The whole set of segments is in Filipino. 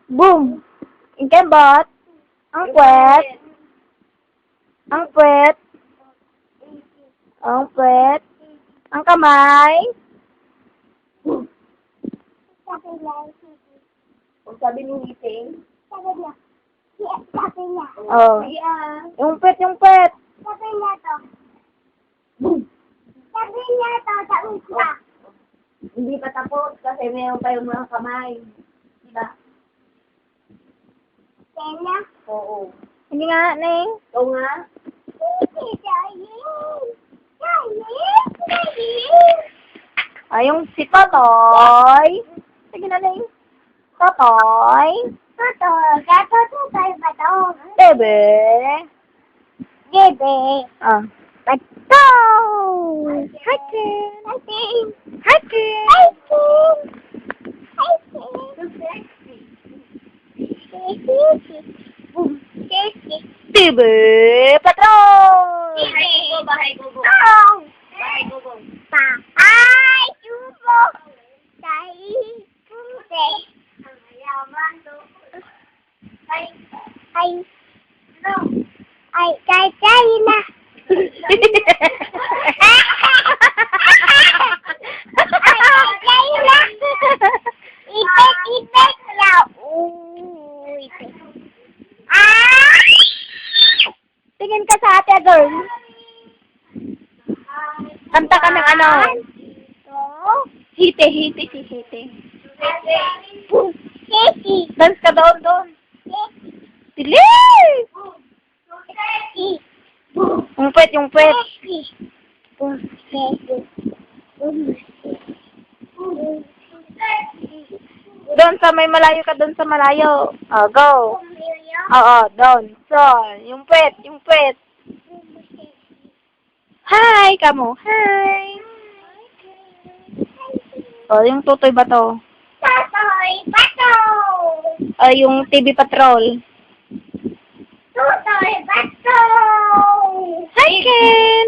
Boom! Ang kembot. Ang puwet. Ang puwet. Ang puwet. Ang kamay. Kung sabi ni Ngising, Oh. Yung puwet, yung puwet. hindi pa tapos kasi mayroon pa yung mga kamay. Diba? Oo. Hindi nga, Neng. Oo nga. Yung si Totoy. Sige na, Neng. Totoy. Bebe. Ah. Bato! Hakin! Hakin! Bebe. Patrol! Bahay gubo. Bahay gubo. Tingin ka sa ate, girl. Kanta ka ng ano? Hite, hite, si hite. Dance ka doon. Sili! Yung puwet, yung puwet. Doon sa may malayo ka, doon sa malayo. Oh, go. Oo, doon. So, yung puwet, yung puwet. Hi, kamo. Hi. Oh, yung tutoy ba to? Oh, yung TV Patrol. Hi, Ken.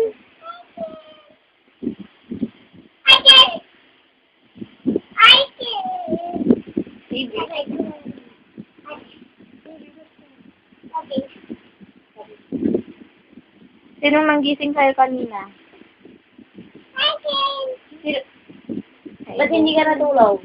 Sinong nanggising sa'yo kanina? Sino? Ba't hindi ka natulog?